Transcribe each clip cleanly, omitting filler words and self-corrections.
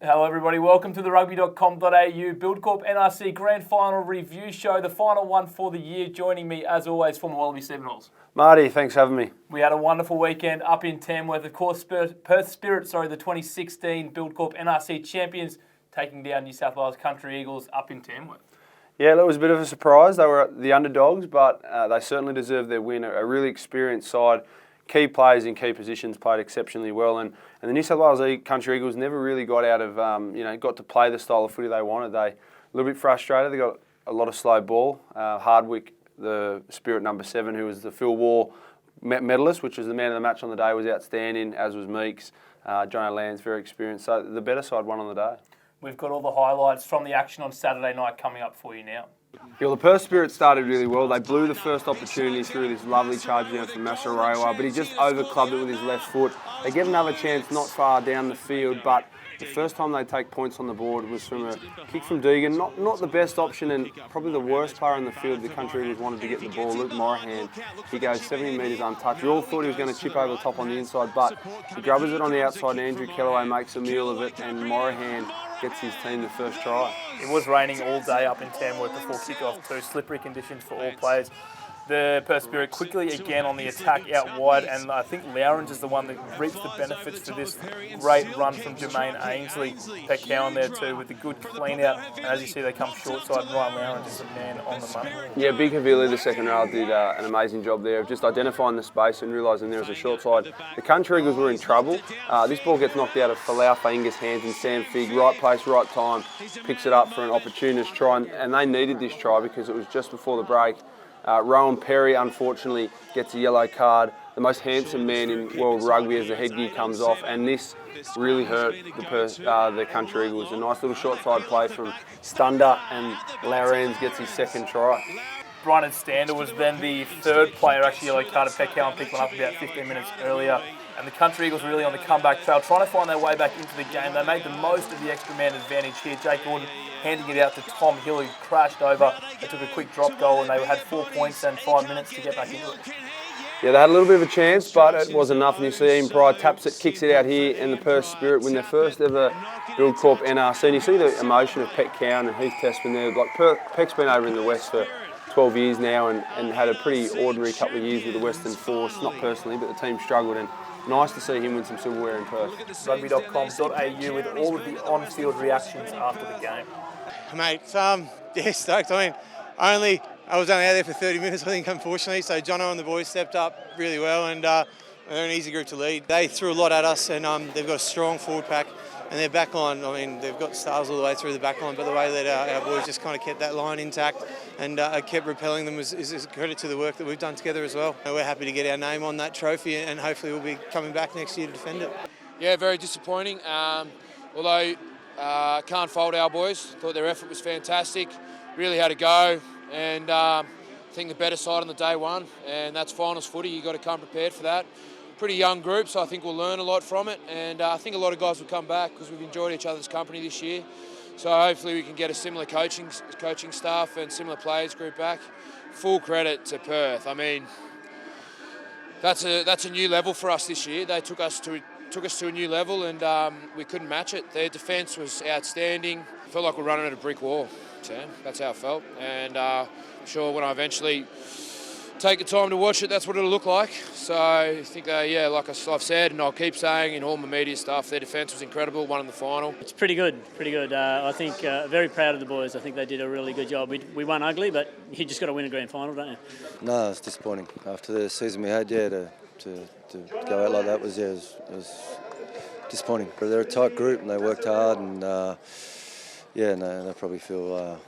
Hello everybody, welcome to the Rugby.com.au Buildcorp NRC Grand Final review show, the final one for the year. Joining me as always, former Wallaby Stephen Hoiles. Marty, thanks for having me. We had a wonderful weekend up in Tamworth. Of course, Perth Spirit, the 2016 Buildcorp NRC champions, taking down New South Wales Country Eagles up in Tamworth. Yeah, that was a bit of a surprise. They were the underdogs, but they certainly deserved their win. A really experienced side. Key players in key positions played exceptionally well, and the New South Wales Country Eagles never really got out of, got to play the style of footy they wanted. They a little bit frustrated. They got a lot of slow ball. Hardwick, the Spirit number 7, who was the Phil War medalist, which was the man of the match on the day, was outstanding, as was Meeks. Jono Land's very experienced. So the better side won on the day. We've got all the highlights from the action on Saturday night coming up for you now. Yeah, well, the Perth Spirit started really well. They blew the first opportunity through this lovely charge down from Massarewa, but he just overclubbed it with his left foot. They get another chance not far down the field, but the first time they take points on the board was from a kick from Deegan. Not the best option, and probably the worst player in the field the Country Eagles wanted to get the ball, Luke Morahan. He goes 70 metres untouched. We all thought he was going to chip over the top on the inside, but he grubbers it on the outside, and Andrew Kellaway makes a meal of it, and Morahan gets his team the first try. It was raining all day up in Tamworth before kick-off too. Slippery conditions for all players. The Perth Spirit quickly again on the attack out wide, and I think Lowrance is the one that reaps the benefits for this great run from Jermaine Ainsley. Peck Cowan there too with the good clean out, and as you see they come short side. Ryan Lowrance is the man on the money. Yeah, Big Havili, the second row, did an amazing job there of just identifying the space and realising there was a short side. The Country Eagles were in trouble. This ball gets knocked out of Falau Fainga's hands, and Sam Figg, right place, right time, picks it up for an opportunist try, and they needed this try because it was just before the break. Rowan Perry, unfortunately, gets a yellow card. The most handsome man in world rugby as the headgear comes off, and this really hurt the Country Eagles. A nice little short side play from Stunder, and Lowrance gets his second try. Brian Stander was then the third player, actually yellow carded. Peck Cowan picked one up about 15 minutes earlier. And the Country Eagles really on the comeback trail, trying to find their way back into the game. They made the most of the extra man advantage here. Jake Gordon handing it out to Tom Hill, who crashed over. They took a quick drop goal, and they had 4 points and 5 minutes to get back into it. Yeah, they had a little bit of a chance, but it was enough. And you see Ian Pryor taps it, kicks it out here, and the Perth Spirit win their first ever Buildcorp NRC. And you see the emotion of Peck Cowan and Heath Testman there. Like Peck's been over in the West for 12 years now and had a pretty ordinary couple of years with the Western Force. Not personally, but the team struggled, and nice to see him win some silverware in Perth. Rugby.com.au with all of the on-field reactions after the game. Mate, yeah, stoked. I was only out there for 30 minutes, I think, unfortunately. So Jono and the boys stepped up really well, and they're an easy group to lead. They threw a lot at us, and they've got a strong forward pack. And their back line, they've got stars all the way through the back line, but the way that our boys just kind of kept that line intact and kept repelling them is a credit to the work that we've done together as well. We're happy to get our name on that trophy, and hopefully we'll be coming back next year to defend it. Yeah, very disappointing. Although can't fault our boys. Thought their effort was fantastic. Really had a go, and I think the better side on the day won, and that's finals footy. You've got to come prepared for that. Pretty young group, so I think we'll learn a lot from it, and I think a lot of guys will come back because we've enjoyed each other's company this year. So hopefully we can get a similar coaching staff and similar players group back. Full credit to Perth. That's a new level for us this year. They took us to a new level, and we couldn't match it. Their defence was outstanding. I felt like we're running at a brick wall, Sam. That's how I felt, and I'm sure when I eventually take the time to watch it, that's what it'll look like. So I think, like I've said, and I'll keep saying in all my media stuff, their defence was incredible, won in the final. It's pretty good. I think very proud of the boys. I think they did a really good job. We won ugly, but you just got to win a grand final, don't you? No, it's disappointing. After the season we had, to go out like that was disappointing. But they're a tight group and they worked hard, and they probably feel.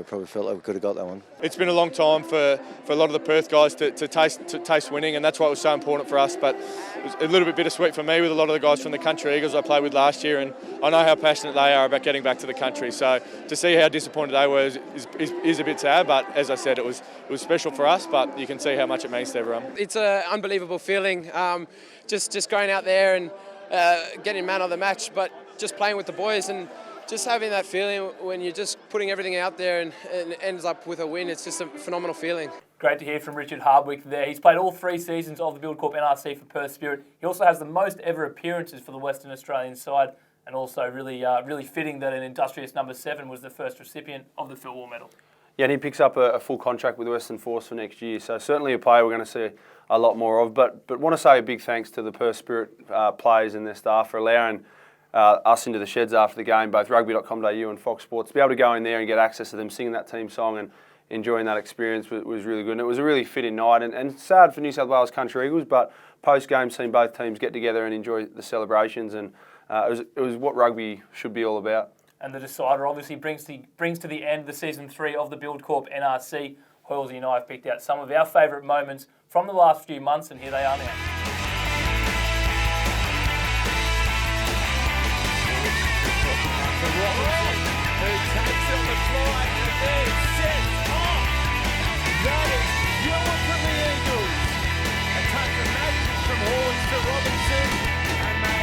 Probably felt like we could have got that one. It's been a long time for a lot of the Perth guys to taste winning, and that's why it was so important for us. But it was a little bit bittersweet for me with a lot of the guys from the Country Eagles I played with last year, and I know how passionate they are about getting back to the country. So to see how disappointed they were is a bit sad, but as I said, it was special for us, but you can see how much it means to everyone. It's an unbelievable feeling, just going out there and getting man of the match, but just playing with the boys and just having that feeling when you're just putting everything out there and it ends up with a win. It's just a phenomenal feeling. Great to hear from Richard Hardwick there. He's played all 3 seasons of the Buildcorp NRC for Perth Spirit. He also has the most ever appearances for the Western Australian side and also really fitting that an industrious number 7 was the first recipient of the Phil Wall medal. Yeah, and he picks up a full contract with Western Force for next year, so certainly a player we're going to see a lot more of. But want to say a big thanks to the Perth Spirit players and their staff for allowing us into the sheds after the game, both Rugby.com.au and Fox Sports. To be able to go in there and get access to them singing that team song and enjoying that experience was really good. And it was a really fitting night, and sad for New South Wales Country Eagles, but post-game seeing both teams get together and enjoy the celebrations, and it was what rugby should be all about. And the decider obviously brings to the end the Season 3 of the Buildcorp NRC. Hoiles and I have picked out some of our favourite moments from the last few months, and here they are now. Who takes on the fly and then sets off. That is Ewan from the Eagles. A touch of magic from Hoiles to Robinson, and they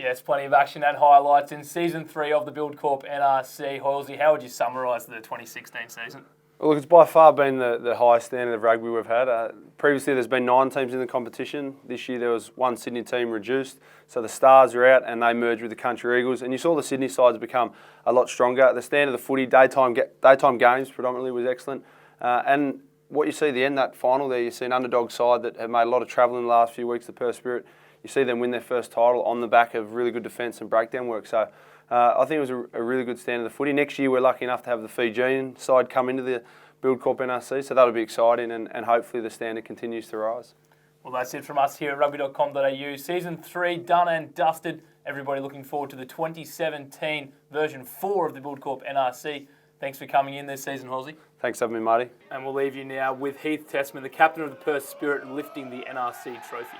Yes, plenty of action and highlights in Season 3 of the Buildcorp NRC. Hoilesy, how would you summarise the 2016 season? Well, look, it's by far been the highest standard of rugby we've had. Previously, there's been 9 teams in the competition. This year, there was 1 Sydney team reduced. So the Stars are out and they merged with the Country Eagles. And you saw the Sydney sides become a lot stronger. The standard of the footy, daytime games predominantly was excellent. And what you see at the end, that final there, you see an underdog side that have made a lot of travel in the last few weeks, the Perth Spirit. You see them win their first title on the back of really good defence and breakdown work. So I think it was a really good standard of the footy. Next year, we're lucky enough to have the Fijian side come into the Buildcorp NRC, so that'll be exciting, and hopefully the standard continues to rise. Well, that's it from us here at Rugby.com.au. Season 3 done and dusted. Everybody looking forward to the 2017 version 4 of the Buildcorp NRC. Thanks for coming in this season, Hoilesy. Thanks for having me, Marty. And we'll leave you now with Heath Testman, the captain of the Perth Spirit, lifting the NRC trophy.